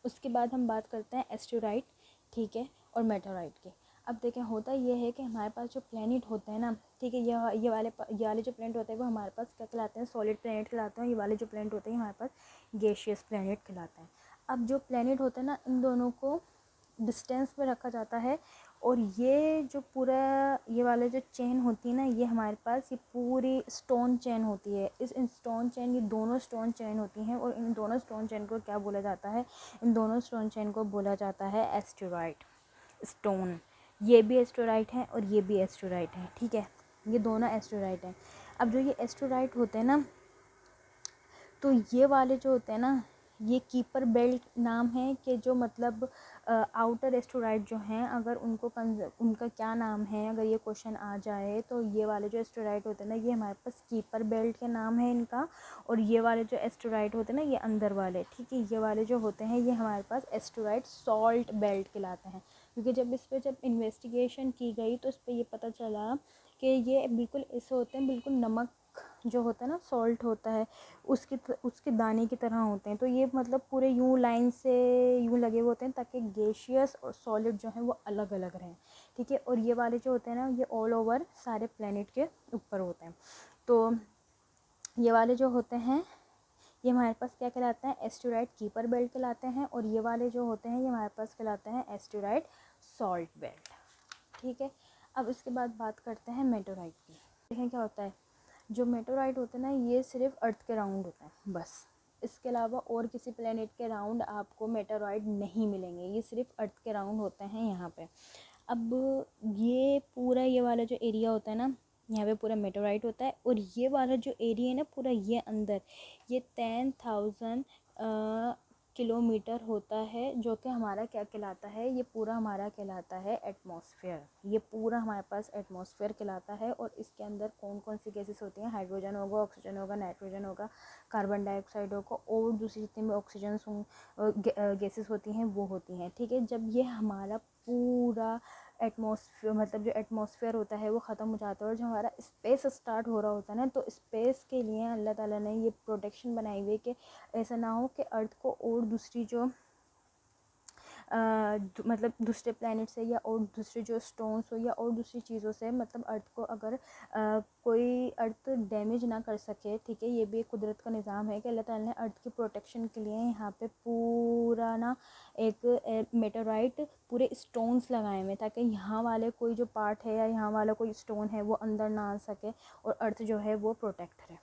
उसके बाद हम बात करते हैं एस्टेरॉइड, ठीक है, और मेटेओराइट के। अब देखें, होता ये है कि हमारे पास जो प्लैनेट होते हैं ना, ठीक है, ये वाले जो प्लैनेट होते हैं वो हमारे पास क्या कहलाते हैं, सॉलिड प्लैनेट कहलाते हैं। ये वाले जो प्लैनेट होते हैं हमारे पास गैसियस प्लैनेट कहलाते हैं। अब जो प्लैनेट होते हैं ना, इन दोनों को डिस्टेंस में रखा जाता है, और ये जो पूरा ये वाले जो चेन होती है ना, ये हमारे पास ये पूरी स्टोन चेन होती है। इस स्टोन चेन, ये दोनों स्टोन चेन होती हैं, और इन दोनों स्टोन चेन को क्या बोला जाता है, इन दोनों स्टोन चेन को बोला जाता है एस्टेरॉइड स्टोन। ये भी एस्टेरॉइड है और ये भी एस्टेरॉइड है, ठीक है, ये दोनों एस्टेरॉइड हैं। अब जो ये एस्टेरॉइड होते हैं ना, तो ये वाले जो होते हैं ना, ये कीपर बेल्ट नाम है कि जो मतलब आउटर एस्टेरॉइड जो हैं, अगर उनका क्या नाम है, अगर ये क्वेश्चन आ जाए तो ये वाले जो एस्टेरॉइड होते हैं ना, ये हमारे पास कीपर बेल्ट के नाम है इनका। और ये वाले जो एस्टेरॉइड होते हैं ना, ये अंदर वाले, ठीक है, ये वाले जो होते हैं ये हमारे पास एस्टेरॉइड सॉल्ट बेल्ट कहलाते हैं। क्योंकि जब इन्वेस्टिगेशन की गई तो इस पर ये पता चला कि ये बिल्कुल ऐसे होते हैं, बिल्कुल नमक जो होता है ना, सॉल्ट होता है, उसके दाने की तरह होते हैं। तो ये मतलब पूरे यूं लाइन से यूं लगे हुए होते हैं ताकि गैसियस और सॉलिड जो है वो अलग अलग रहें, ठीक है। और ये वाले जो होते हैं ना, ये ऑल ओवर सारे प्लेनेट के ऊपर होते हैं। तो ये वाले जो होते हैं ये हमारे पास क्या कहलाते हैं, एस्टेरॉइड कीपर बेल्ट कहलाते हैं। और ये वाले जो होते हैं ये हमारे पास कहलाते हैं एस्टेरॉइड सॉल्ट बेल्ट, ठीक है। अब इसके बाद बात करते हैं मेटेओराइट की। देखें क्या होता है, जो मेटेओराइट होते हैं ना, ये सिर्फ अर्थ के राउंड होते हैं बस। इसके अलावा और किसी प्लेनेट के राउंड आपको मेटेओराइट नहीं मिलेंगे, ये सिर्फ अर्थ के राउंड होते हैं यहाँ पे। अब ये पूरा ये वाला जो एरिया होता है ना, यहाँ पे पूरा मेटेओराइट होता है। और ये वाला जो एरिया है ना पूरा, ये अंदर ये 10,000 किलोमीटर होता है, जो कि हमारा क्या कहलाता है, ये पूरा हमारा कहलाता है एटमॉस्फेयर। ये पूरा हमारे पास एटमॉस्फेयर कहलाता है। और इसके अंदर कौन कौन सी गैसेस होती हैं, हाइड्रोजन होगा, ऑक्सीजन होगा, नाइट्रोजन होगा, कार्बन डाइऑक्साइड होगा, और दूसरी जितनी भी ऑक्सीजन गैसेस होती हैं वो होती हैं, ठीक है। जब ये हमारा पूरा एटमॉस्फेयर मतलब जो एटमॉस्फेयर होता है वो ख़त्म हो जाता है, और जो हमारा स्पेस स्टार्ट हो रहा होता है ना, तो स्पेस के लिए अल्लाह ताला ने ये प्रोटेक्शन बनाई हुई है कि ऐसा ना हो कि अर्थ को और दूसरी जो मतलब दूसरे प्लैनेट से या और दूसरे जो स्टोन्स हो या और दूसरी चीज़ों से, मतलब अर्थ को अगर कोई अर्थ डैमेज ना कर सके, ठीक है। ये भी एक कुदरत का निज़ाम है कि अल्लाह ताला ने अर्थ की प्रोटेक्शन के लिए यहाँ पे पूरा ना एक मेटेओराइट पूरे स्टोन्स लगाए हुए, ताकि यहाँ वाले कोई जो पार्ट है या यहाँ वाला कोई स्टोन है वो अंदर ना आ सके और अर्थ जो है वो प्रोटेक्ट रहे।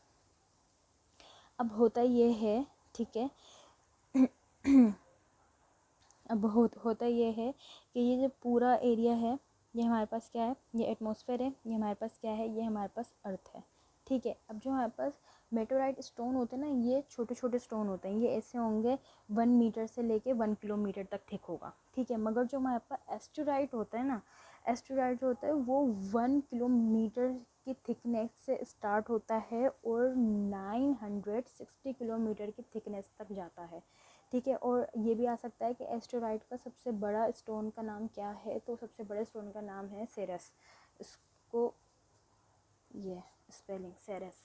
अब होता ये है, ठीक है, अब होता ये है कि ये जो पूरा एरिया है ये हमारे पास क्या है, ये एटमॉस्फेयर है, ये हमारे पास क्या है, ये हमारे पास अर्थ है, ठीक है। अब जो हमारे पास मेटेओराइट स्टोन होते हैं ना, ये छोटे छोटे स्टोन होते हैं, ये ऐसे होंगे 1 मीटर से लेके 1 किलोमीटर तक थिक होगा, ठीक है। मगर जो हमारे पास एस्टेरॉइड होता है ना, एस्टेरॉइड जो होता है वो 1 किलोमीटर की थिकनेस से स्टार्ट होता है और 960 किलोमीटर की थिकनेस तक जाता है, ठीक है। और ये भी आ सकता है कि एस्टेरॉइड का सबसे बड़ा स्टोन का नाम क्या है, तो सबसे बड़े स्टोन का नाम है सेरस। इसको ये स्पेलिंग सेरस,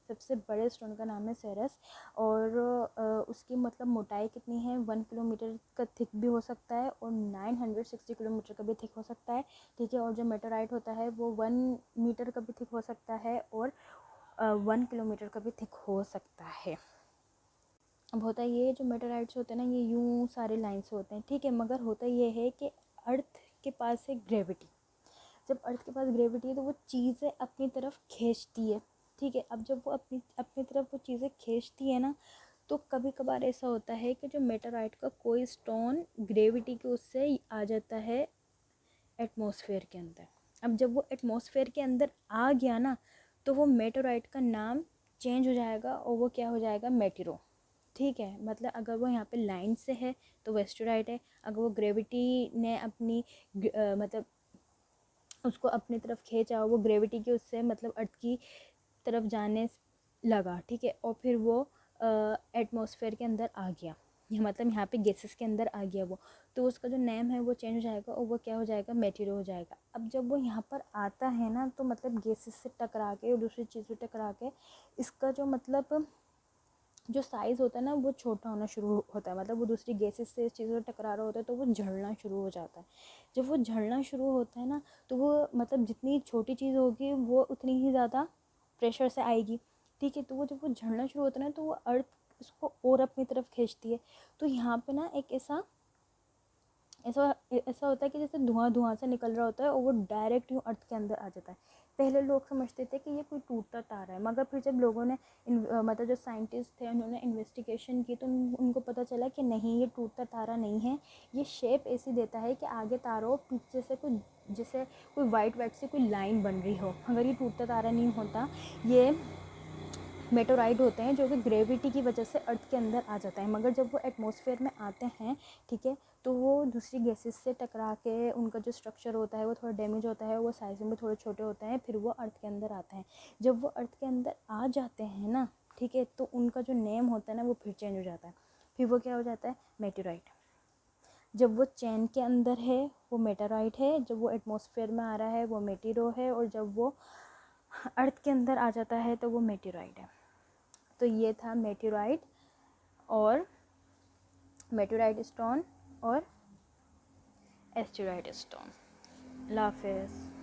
सबसे बड़े स्टोन का नाम है सेरस। और उसकी मतलब मोटाई कितनी है, 1 किलोमीटर का थिक भी हो सकता है और 960 किलोमीटर का भी थिक हो सकता है, ठीक है। और जो मेटेओराइट होता है वो 1 मीटर का भी थिक हो सकता है और 1 किलोमीटर का भी थिक हो सकता है। अब होता ये जो मेटेओराइट्स होते हैं ना, ये यूं सारे लाइन से होते हैं, ठीक है। मगर होता ये है कि अर्थ के पास है ग्रेविटी। जब अर्थ के पास ग्रेविटी है तो वो चीज़ें अपनी तरफ खींचती है, ठीक है। अब जब वो अपनी अपनी तरफ वो चीज़ें खींचती है ना, तो कभी कभार ऐसा होता है कि जो मेटेओराइट का कोई स्टोन ग्रेविटी के उससे आ जाता है एटमॉस्फेयर के अंदर। अब जब वो एटमॉस्फेयर के अंदर आ गया ना, तो वो मेटेओराइट का नाम चेंज हो जाएगा और वो क्या हो जाएगा, मेटेरो, ठीक है। मतलब अगर वो यहाँ पे लाइन से है तो वो एस्टेरॉइड है, अगर वो ग्रेविटी ने अपनी मतलब उसको अपनी तरफ खींचा, वो ग्रेविटी की उससे मतलब अर्थ की तरफ जाने लगा, ठीक है, और फिर वो एटमॉस्फेयर के अंदर आ गया, ये मतलब यहाँ पे गैसेस के अंदर आ गया वो, तो उसका जो नेम है वो चेंज हो जाएगा और वो क्या हो जाएगा, मेटेरो हो जाएगा। अब जब वो यहाँ पर आता है ना, तो मतलब गैसेस से टकरा के और दूसरी चीज़ से टकरा के इसका जो मतलब जो साइज़ होता है ना वो छोटा होना शुरू होता है, मतलब वो दूसरी गैसेस से इस चीज़ों से टकरा रहा होता है तो वो झड़ना शुरू हो जाता है। जब वो झड़ना शुरू होता है ना तो वो मतलब जितनी छोटी चीज़ होगी वो उतनी ही ज़्यादा प्रेशर से आएगी, ठीक है। तो वो जब वो झड़ना शुरू होता है ना तो वो अर्थ उसको और अपनी तरफ खींचती है। तो यहाँ पे ना एक ऐसा ऐसा ऐसा होता है कि जैसे धुआं धुआं से निकल रहा होता है और वो डायरेक्ट यूँ अर्थ के अंदर आ जाता है। पहले लोग समझते थे कि ये कोई टूटता तारा है, मगर फिर जब लोगों ने मतलब जो साइंटिस्ट थे उन्होंने इन्वेस्टिगेशन की तो उनको पता चला कि नहीं, ये टूटता तारा नहीं है। ये शेप ऐसी देता है कि आगे तारों पीछे से कोई जैसे कोई वाइट से कोई लाइन बन रही हो। अगर ये टूटता तारा नहीं होता, ये मेटोराइड होते हैं जो कि ग्रेविटी की वजह से अर्थ के अंदर आ जाता है, मगर जब वो एटमॉस्फेयर में आते हैं, ठीक है, तो वो दूसरी गैसेस से टकरा के उनका जो स्ट्रक्चर होता है वो थोड़ा डैमेज होता है, वो साइज़ में थोड़े छोटे होते हैं, फिर वो अर्थ के अंदर आते हैं। जब वो अर्थ के अंदर आ जाते हैं ना, ठीक है, तो उनका जो नेम होता है ना वो फिर चेंज हो जाता है। फिर वो क्या हो जाता है, मेटेराइट। जब वो चैन के अंदर है वो मेटेराइट है, जब वो एटमॉस्फेयर में आ रहा है वो मेटेरो है, और जब वो अर्थ के अंदर आ जाता है तो वो मेटेराइट है। तो ये था मेटेराइट और मेटेराइट स्टोन और एस्टेरॉयड स्टोन। अल्लाह हाफिज़।